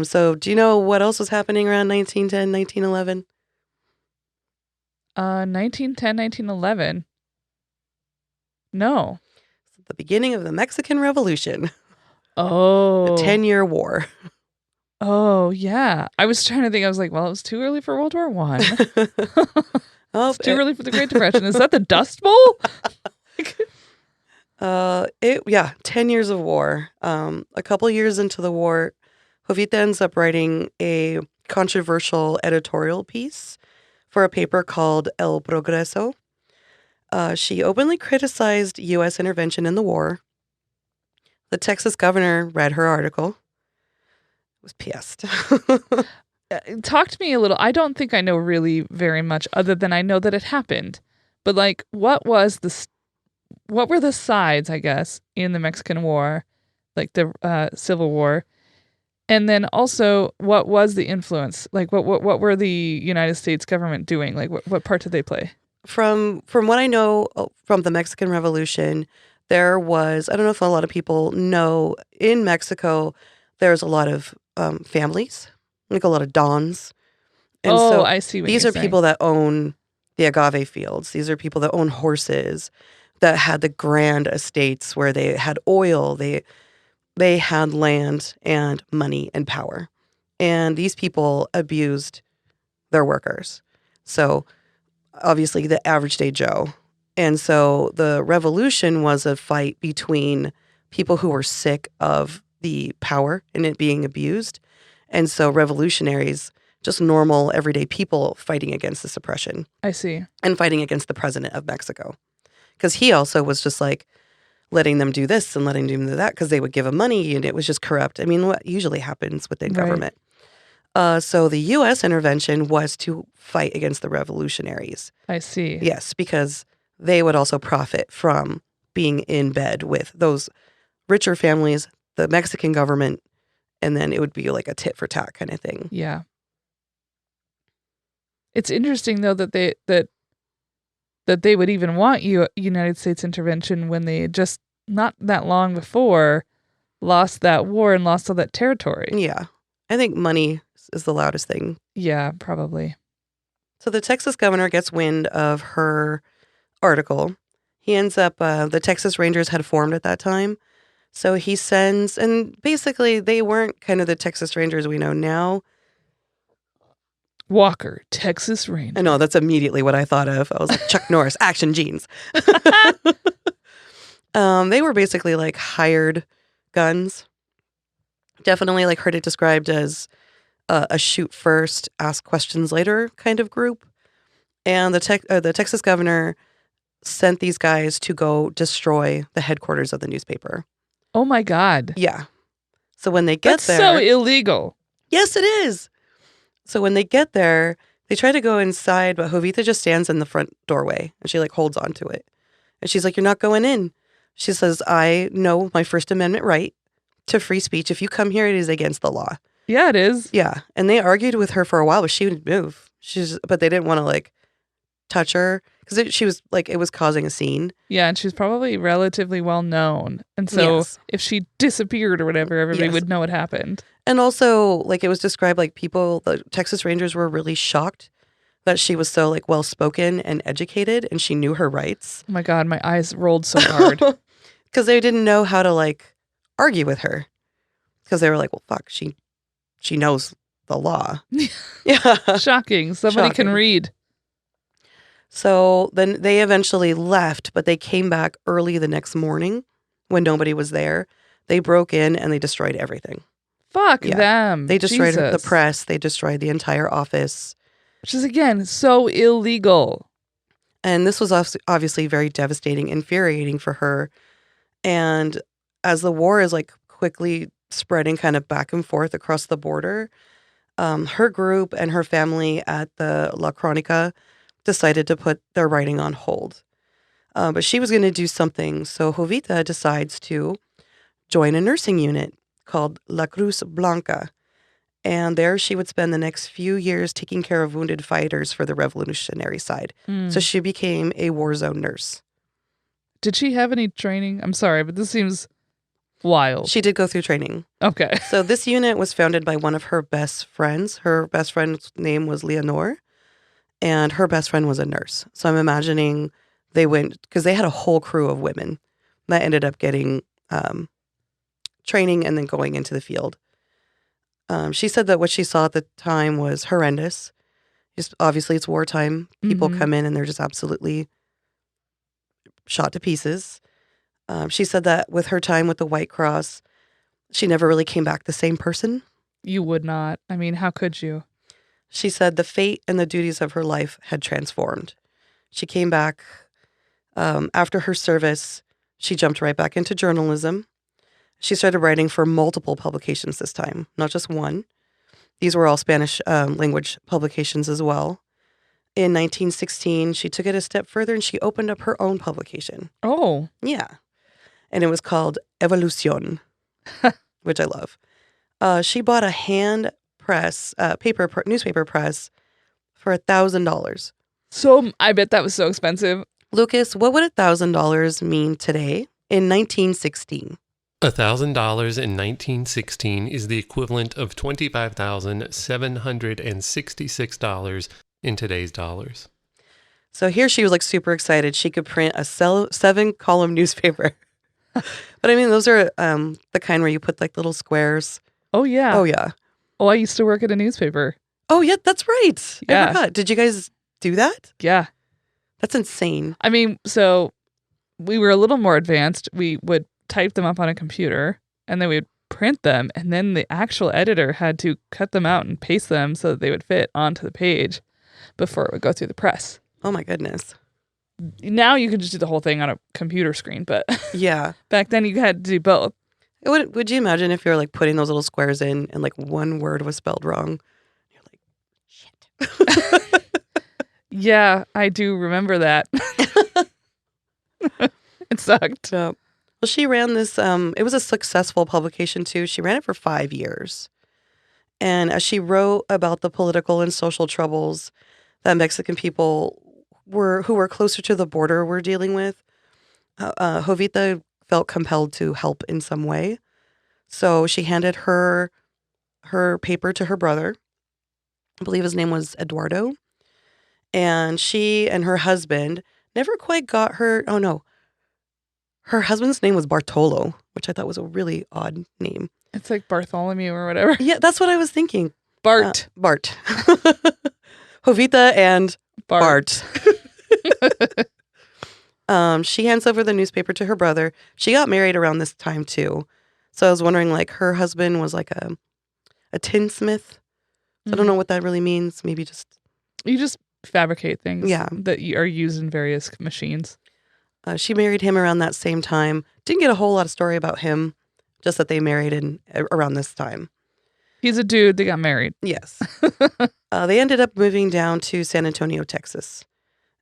Speaker 2: So do you know what else was happening around 1910, 1911?
Speaker 1: 1910, 1911. No.
Speaker 2: The beginning of the Mexican Revolution.
Speaker 1: Oh.
Speaker 2: The 10-year war.
Speaker 1: Oh, yeah. I was trying to think. I was like, well, it was too early for World War I. It's too early for the Great Depression. Is that the Dust Bowl?
Speaker 2: 10 years of war. A couple years into the war, Jovita ends up writing a controversial editorial piece for a paper called El Progreso. She openly criticized U.S. intervention in the war. The Texas governor read her article. Was pissed.
Speaker 1: Talk to me a little. I don't think I know really very much other than I know that it happened. But like, what were the sides, I guess, in the Mexican War, like the Civil War? And then also, what was the influence? Like, what were the United States government doing? Like, what part did they play?
Speaker 2: From what I know from the Mexican Revolution, there was, I don't know if a lot of people know, in Mexico, there's a lot of families, like a lot of dons. And so
Speaker 1: I see what
Speaker 2: these
Speaker 1: you're
Speaker 2: are
Speaker 1: saying.
Speaker 2: people that own the agave fields. These are people that own horses, that had the grand estates where they had oil, they had land and money and power. And these people abused their workers. So obviously the average day Joe. And so the revolution was a fight between people who were sick of the power and it being abused. And so revolutionaries, just normal everyday people fighting against this oppression.
Speaker 1: I see.
Speaker 2: And fighting against the president of Mexico. Because he also was just like letting them do this and letting them do that because they would give him money and it was just corrupt. I mean, what usually happens within government. So the U.S. intervention was to fight against the revolutionaries.
Speaker 1: I see.
Speaker 2: Yes, because they would also profit from being in bed with those richer families, the Mexican government, and then it would be like a tit for tat kind of thing.
Speaker 1: Yeah. It's interesting though that they would even want United States intervention when they just not that long before lost that war and lost all that territory.
Speaker 2: Yeah. I think money is the loudest thing.
Speaker 1: Yeah, probably.
Speaker 2: So the Texas governor gets wind of her article. He ends up, the Texas Rangers had formed at that time. So he sends, and basically they weren't kind of the Texas Rangers we know now.
Speaker 1: Walker, Texas Ranger.
Speaker 2: I know, that's immediately what I thought of. I was like, Chuck Norris, action jeans. They were basically like hired guns. Definitely like heard it described as a shoot first, ask questions later kind of group. And the Texas governor sent these guys to go destroy the headquarters of the newspaper.
Speaker 1: Oh my God.
Speaker 2: Yeah. So when they get
Speaker 1: That's
Speaker 2: there.
Speaker 1: so illegal.
Speaker 2: Yes, it is. So when they get there, they try to go inside, but Jovita just stands in the front doorway and she like holds on to it. And she's like, "You're not going in." She says, "I know my First Amendment right to free speech. If you come here, it is against the law."
Speaker 1: Yeah, it is.
Speaker 2: Yeah. And they argued with her for a while, but she would move. But they didn't want to like touch her because she was like, it was causing a scene.
Speaker 1: Yeah, and she's probably relatively well known. And so
Speaker 2: Yes.
Speaker 1: if she disappeared or whatever, everybody
Speaker 2: Yes.
Speaker 1: would know what happened.
Speaker 2: And also, like, it was described like the Texas Rangers were really shocked that she was so like well-spoken and educated and she knew her rights.
Speaker 1: Oh my God, my eyes rolled so hard.
Speaker 2: Because they didn't know how to like argue with her. Because they were like, well, fuck, she knows the law. Yeah.
Speaker 1: Shocking. Somebody can
Speaker 2: Shocking.
Speaker 1: read.
Speaker 2: So then they eventually left, but they came back early the next morning when nobody was there. They broke in and they destroyed everything.
Speaker 1: Fuck
Speaker 2: Yeah.
Speaker 1: them.
Speaker 2: They destroyed the
Speaker 1: Jesus.
Speaker 2: press. They destroyed the entire office.
Speaker 1: Which is, again, so illegal.
Speaker 2: And this was obviously very devastating, infuriating for her. And as the war is like quickly spreading kind of back and forth across the border, her group and her family at the La Cronica decided to put their writing on hold. But she was going to do something. So Jovita decides to join a nursing unit called La Cruz Blanca. And there she would spend the next few years taking care of wounded fighters for the revolutionary side. So she became a war zone nurse.
Speaker 1: Did she have any training? I'm sorry, but this seems wild.
Speaker 2: She did go through training.
Speaker 1: Okay.
Speaker 2: So this unit was founded by one of her best friends. Her best friend's name was Leonore, and her best friend was a nurse. So I'm imagining they went, because they had a whole crew of women that ended up getting training and then going into the field. She said that what she saw at the time was horrendous. Just obviously, it's wartime. People come in and they're just absolutely shot to pieces. She said that with her time with the White Cross, she never really came back the same person.
Speaker 1: You would not. I mean, how could you?
Speaker 2: She said the fate and the duties of her life had transformed. She came back after her service. She jumped right back into journalism. She started writing for multiple publications this time, not just one. These were all Spanish language publications as well. In 1916, she took it a step further and she opened up her own publication.
Speaker 1: Oh.
Speaker 2: Yeah. And it was called Evolucion, which I love. She bought a hand press, newspaper press for $1,000.
Speaker 1: So I bet that was so expensive.
Speaker 2: Lucas, what would $1,000 mean today in 1916?
Speaker 3: $1,000 in 1916 is the equivalent of $25,766 in today's dollars.
Speaker 2: So here she was like super excited. She could print a 7-column newspaper. But I mean, those are the kind where you put like little squares.
Speaker 1: Oh, yeah.
Speaker 2: Oh, yeah.
Speaker 1: Oh, I used to work at a newspaper.
Speaker 2: Oh, yeah, that's right.
Speaker 1: Yeah.
Speaker 2: I forgot. Did you guys do that?
Speaker 1: Yeah.
Speaker 2: That's insane.
Speaker 1: I mean, so we were a little more advanced. We would type them up on a computer and then we'd print them. And then the actual editor had to cut them out and paste them so that they would fit onto the page before it would go through the press.
Speaker 2: Oh, my goodness.
Speaker 1: Now you can just do the whole thing on a computer screen, but
Speaker 2: Yeah.
Speaker 1: back then you had to do both.
Speaker 2: Would you imagine if you were like putting those little squares in and like one word was spelled wrong? You're like, shit.
Speaker 1: Yeah, I do remember that. It sucked.
Speaker 2: Well, she ran this, it was a successful publication too. She ran it for 5 years. And as she wrote about the political and social troubles that Mexican people who were closer to the border were dealing with, Jovita felt compelled to help in some way. So she handed her paper to her brother. I believe his name was Eduardo. And she and her husband never quite got her. Oh, no. Her husband's name was Bartolo, which I thought was a really odd name.
Speaker 1: It's like Bartholomew or whatever.
Speaker 2: Yeah, that's what I was thinking.
Speaker 1: Bart.
Speaker 2: Bart. Jovita and
Speaker 1: Bart.
Speaker 2: She hands over the newspaper to her brother. She got married around this time, too. So I was wondering, like, her husband was like a tinsmith. So I don't know what that really means. Maybe just...
Speaker 1: You just fabricate things
Speaker 2: Yeah.
Speaker 1: that are used in various machines.
Speaker 2: She married him around that same time. Didn't get a whole lot of story about him, just that they married around this time.
Speaker 1: He's a dude. They got married.
Speaker 2: Yes. They ended up moving down to San Antonio, Texas.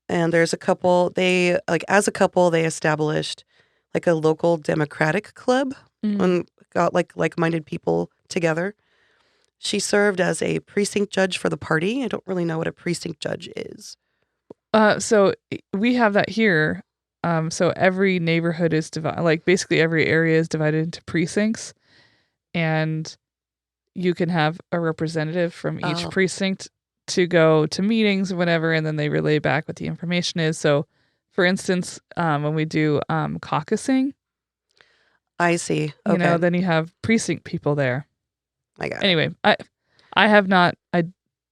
Speaker 2: And there's a couple, as a couple, they established like a local Democratic club and got like-minded people together. She served as a precinct judge for the party. I don't really know what a precinct judge is.
Speaker 1: So we have that here. So every neighborhood is divided, like basically every area is divided into precincts, and you can have a representative from each precinct to go to meetings or whatever, and then they relay back what the information is. So, for instance, when we do caucusing,
Speaker 2: I see. Okay.
Speaker 1: then you have precinct people there.
Speaker 2: I got it.
Speaker 1: Anyway, I have not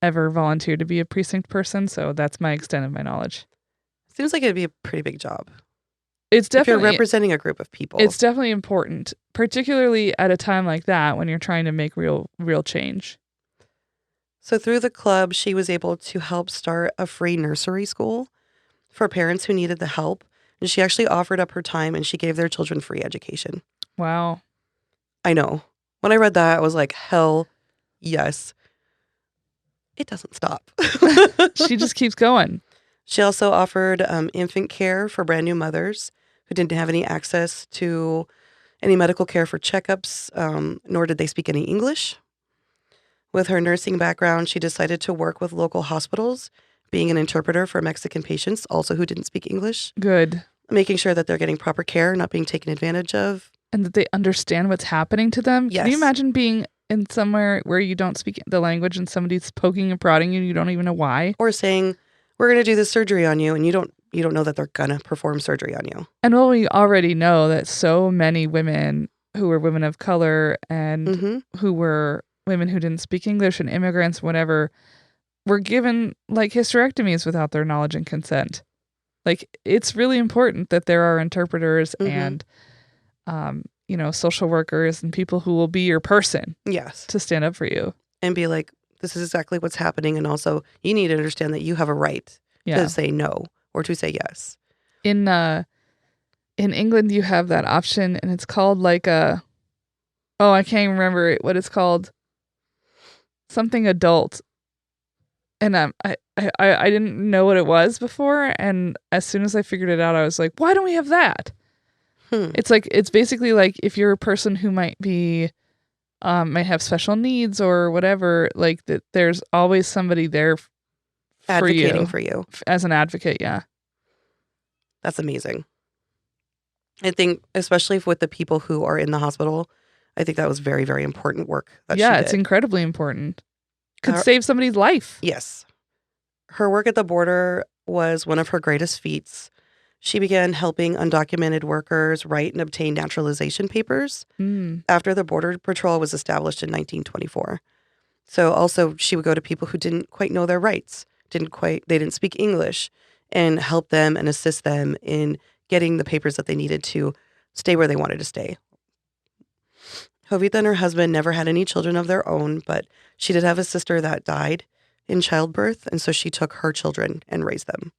Speaker 1: ever volunteered to be a precinct person, so that's my extent of my knowledge.
Speaker 2: Seems like it'd be a pretty big job.
Speaker 1: It's definitely,
Speaker 2: if you're representing a group of people.
Speaker 1: It's definitely important, particularly at a time like that when you're trying to make real change.
Speaker 2: So through the club, she was able to help start a free nursery school for parents who needed the help. And she actually offered up her time and she gave their children free education.
Speaker 1: Wow.
Speaker 2: I know. When I read that, I was like, hell yes. It doesn't stop.
Speaker 1: She just keeps going.
Speaker 2: She also offered infant care for brand new mothers who didn't have any access to any medical care for checkups, nor did they speak any English. With her nursing background, she decided to work with local hospitals, being an interpreter for Mexican patients, also who didn't speak English.
Speaker 1: Good.
Speaker 2: Making sure that they're getting proper care, not being taken advantage of.
Speaker 1: And that they understand what's happening to them.
Speaker 2: Yes.
Speaker 1: Can you imagine being in somewhere where you don't speak the language and somebody's poking and prodding you and you don't even know why?
Speaker 2: Or saying, we're going to do this surgery on you, and you don't know that they're going to perform surgery on you.
Speaker 1: And well, we already know that so many women who were women of color and who were women who didn't speak English and immigrants, whatever, were given like hysterectomies without their knowledge and consent. Like, it's really important that there are interpreters and, social workers and people who will be your person.
Speaker 2: Yes.
Speaker 1: To stand up for you.
Speaker 2: And be like, this is exactly what's happening. And also, you need to understand that you have a right to say no or to say yes.
Speaker 1: In England, you have that option, and it's called I can't even remember what it's called. Something adult. And I didn't know what it was before, and as soon as I figured it out, I was like, why don't we have that? It's basically like if you're a person who might be might have special needs or whatever, like that there's always somebody there
Speaker 2: advocating for you
Speaker 1: as an advocate. Yeah.
Speaker 2: That's amazing. I think, especially with the people who are in the hospital, I think that was very, very important work that she did.
Speaker 1: It's incredibly important. Could save somebody's life.
Speaker 2: Yes. Her work at the border was one of her greatest feats. She began helping undocumented workers write and obtain naturalization papers after the Border Patrol was established in 1924. So also she would go to people who didn't quite know their rights, they didn't speak English, and help them and assist them in getting the papers that they needed to stay where they wanted to stay. Jovita and her husband never had any children of their own, but she did have a sister that died in childbirth, and so she took her children and raised them.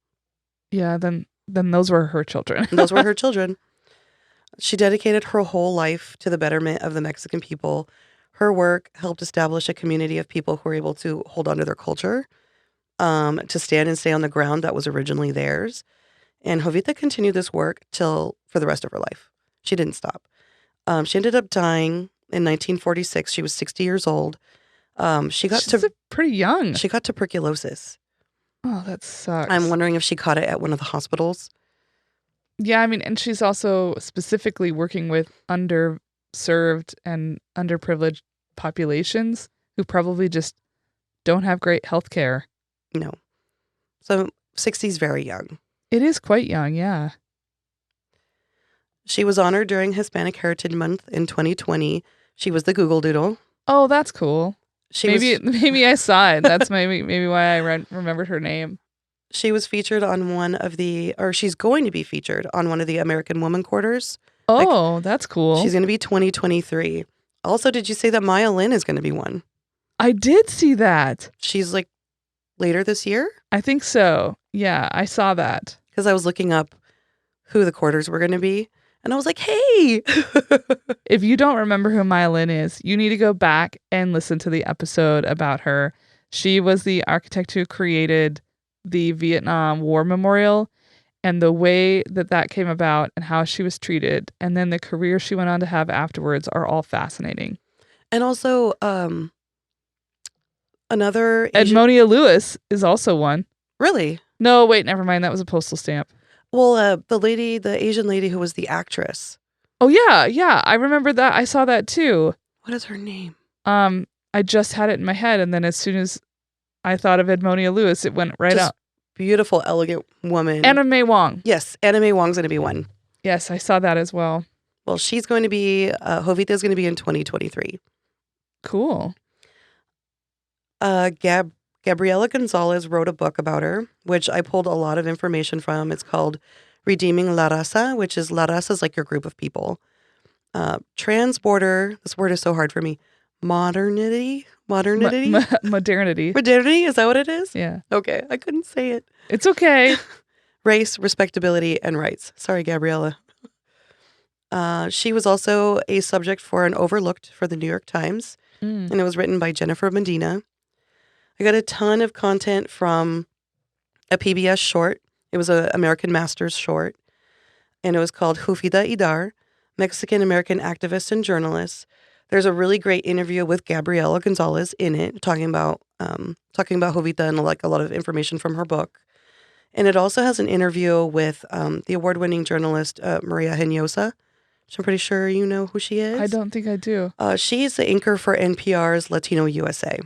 Speaker 1: Yeah, then those were her children.
Speaker 2: Those were her children. She dedicated her whole life to the betterment of the Mexican people. Her work helped establish a community of people who were able to hold on to their culture, to stand and stay on the ground that was originally theirs. And Jovita continued this work for the rest of her life. She didn't stop. She ended up dying in 1946. She was 60 years old. She's
Speaker 1: pretty young.
Speaker 2: She got tuberculosis.
Speaker 1: Oh, that sucks.
Speaker 2: I'm wondering if she caught it at one of the hospitals.
Speaker 1: Yeah, I mean, and she's also specifically working with served and underprivileged populations who probably just don't have great health care.
Speaker 2: No. So 60's very young.
Speaker 1: It is quite young, yeah.
Speaker 2: She was honored during Hispanic Heritage Month in 2020. She was the Google Doodle.
Speaker 1: Oh, that's cool.
Speaker 2: She
Speaker 1: Maybe I saw it. That's maybe why I remembered her name.
Speaker 2: She was featured on she's going to be featured on one of the American Woman Quarters.
Speaker 1: Oh, that's cool.
Speaker 2: She's going to be 2023. Also, did you say that Maya Lin is going to be one?
Speaker 1: I did see that.
Speaker 2: She's like later this year?
Speaker 1: I think so. Yeah, I saw that.
Speaker 2: Because I was looking up who the quarters were going to be. And I was like, hey.
Speaker 1: If you don't remember who Maya Lin is, you need to go back and listen to the episode about her. She was the architect who created the Vietnam War Memorial, and the way that came about and how she was treated, and then the career she went on to have afterwards are all fascinating.
Speaker 2: And also, another
Speaker 1: Edmonia Lewis is also one.
Speaker 2: Really?
Speaker 1: No, wait, never mind. That was a postal stamp.
Speaker 2: Well, the Asian lady who was the actress.
Speaker 1: Oh, yeah. I remember that. I saw that too.
Speaker 2: What is her name?
Speaker 1: I just had it in my head, and then as soon as I thought of Edmonia Lewis, it went right out.
Speaker 2: Beautiful, elegant woman.
Speaker 1: Anna May Wong.
Speaker 2: Yes, Anna May Wong's going to be one.
Speaker 1: Yes, I saw that as well.
Speaker 2: Well, she's going to be, Jovita's going to be in 2023.
Speaker 1: Cool.
Speaker 2: Gabriela Gonzalez wrote a book about her, which I pulled a lot of information from. It's called Redeeming La Raza, which is La Raza is like your group of people. Transborder, this word is so hard for me. Modernity?
Speaker 1: Modernity,
Speaker 2: is that what it is?
Speaker 1: Yeah.
Speaker 2: Okay, I couldn't say it.
Speaker 1: It's okay.
Speaker 2: Race, respectability, and rights. Sorry, Gabriella. She was also a subject for an Overlooked for the New York Times, and it was written by Jennifer Medina. I got a ton of content from a PBS short. It was an American Masters short, and it was called Jovita Idar, Mexican-American activist and journalist. There's a really great interview with Gabriela Gonzalez in it, talking about Jovita and like a lot of information from her book. And it also has an interview with the award-winning journalist Maria Hinojosa, which I'm pretty sure you know who she is.
Speaker 1: I don't think I do.
Speaker 2: She's the anchor for NPR's Latino USA.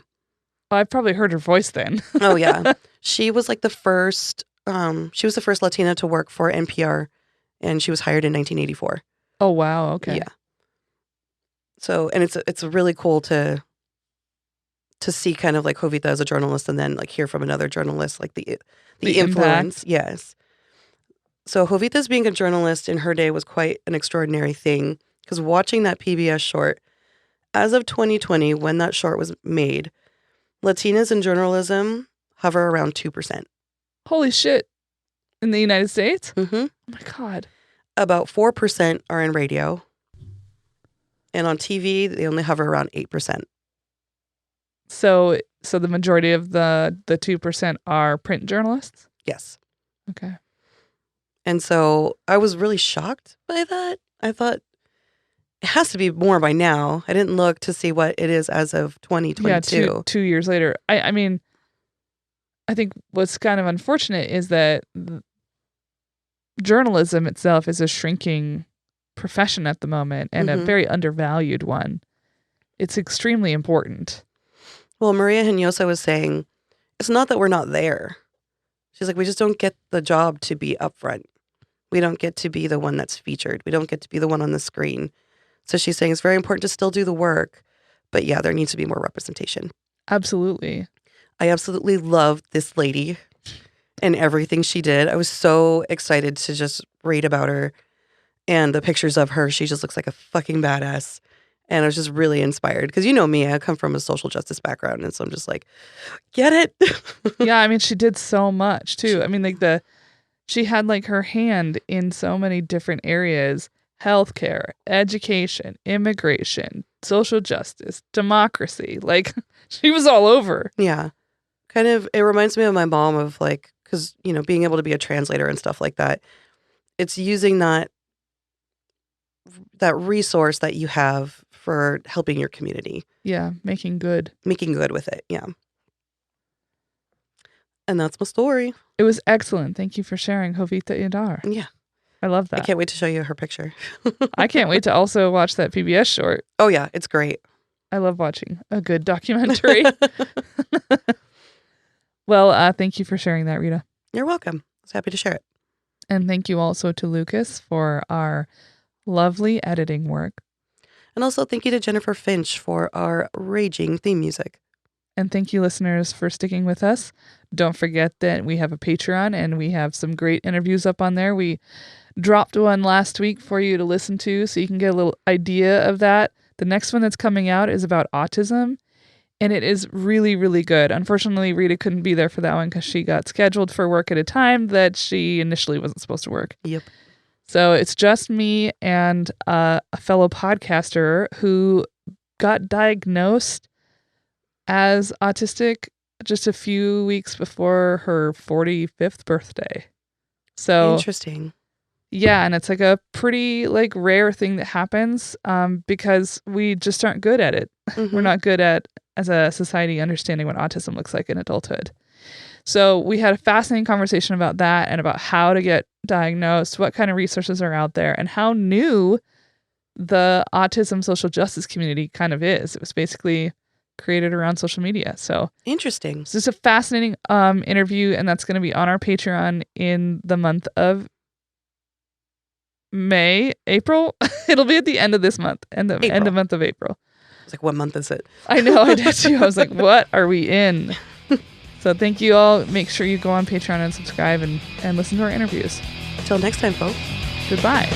Speaker 1: I've probably heard her voice then.
Speaker 2: Oh, yeah. She was like the first Latina to work for NPR, and she was hired in 1984.
Speaker 1: Oh, wow. Okay.
Speaker 2: Yeah. So, and it's really cool to see kind of like Jovita as a journalist and then like hear from another journalist, like the influence. Impact. Yes. So Jovita's being a journalist in her day was quite an extraordinary thing, because watching that PBS short, as of 2020, when that short was made, Latinas in journalism hover around 2%.
Speaker 1: Holy shit. In the United States?
Speaker 2: Mm-hmm.
Speaker 1: Oh my God.
Speaker 2: About 4% are in radio. And on TV, they only hover around 8%.
Speaker 1: So the majority of the 2% are print journalists?
Speaker 2: Yes.
Speaker 1: Okay.
Speaker 2: And so I was really shocked by that. I thought it has to be more by now. I didn't look to see what it is as of 2022.
Speaker 1: Yeah, 2 years later. I mean, I think what's kind of unfortunate is that journalism itself is a shrinking profession at the moment, and a very undervalued one. It's extremely important.
Speaker 2: Well, Maria Hinojosa was saying, it's not that we're not there. She's like, we just don't get the job to be upfront. We don't get to be the one that's featured. We don't get to be the one on the screen. So she's saying it's very important to still do the work. But yeah, there needs to be more representation.
Speaker 1: Absolutely.
Speaker 2: I absolutely loved this lady and everything she did. I was so excited to just read about her and the pictures of her. She just looks like a fucking badass. And I was just really inspired because you know me, I come from a social justice background. And so I'm just like, get it?
Speaker 1: Yeah, I mean, she did so much too. I mean, like she had like her hand in so many different areas: healthcare, education, immigration, social justice, democracy. Like she was all over.
Speaker 2: Yeah. Kind of, it reminds me of my mom of like, because, you know, being able to be a translator and stuff like that, it's using that resource that you have for helping your community.
Speaker 1: Yeah, making good
Speaker 2: with it. Yeah. And that's my story.
Speaker 1: It was excellent. Thank you for sharing, Jovita Idar.
Speaker 2: Yeah.
Speaker 1: I love
Speaker 2: I
Speaker 1: that.
Speaker 2: can't wait to show you her picture.
Speaker 1: I can't wait to also watch that PBS short.
Speaker 2: Oh, yeah. It's great.
Speaker 1: I love watching a good documentary. Well, thank you for sharing that, Rita.
Speaker 2: You're welcome. I was happy to share it.
Speaker 1: And thank you also to Lucas for our lovely editing work.
Speaker 2: And also thank you to Jennifer Finch for our raging theme music.
Speaker 1: And thank you, listeners, for sticking with us. Don't forget that we have a Patreon and we have some great interviews up on there. We dropped one last week for you to listen to so you can get a little idea of that. The next one that's coming out is about autism, and it is really, really good. Unfortunately, Rita couldn't be there for that one because she got scheduled for work at a time that she initially wasn't supposed to work.
Speaker 2: Yep.
Speaker 1: So it's just me and a fellow podcaster who got diagnosed as autistic just a few weeks before her 45th birthday. So
Speaker 2: Interesting.
Speaker 1: yeah, and it's like a pretty like rare thing that happens because we just aren't good at it.
Speaker 2: Mhm.
Speaker 1: We're not good at, as a society, understanding what autism looks like in adulthood. So we had a fascinating conversation about that and about how to get diagnosed, what kind of resources are out there, and how new the autism social justice community kind of is. It was basically created around social media. So
Speaker 2: Interesting.
Speaker 1: it's just a fascinating interview, and that's going to be on our Patreon in the month of April. It'll be at the end of this month, and the end
Speaker 2: April.
Speaker 1: of month of April.
Speaker 2: I was like, what month is it?
Speaker 1: I know, I did too. I was like, what are we in? So thank you all. Make sure you go on Patreon and subscribe and listen to our interviews.
Speaker 2: Until next time, folks.
Speaker 1: Goodbye.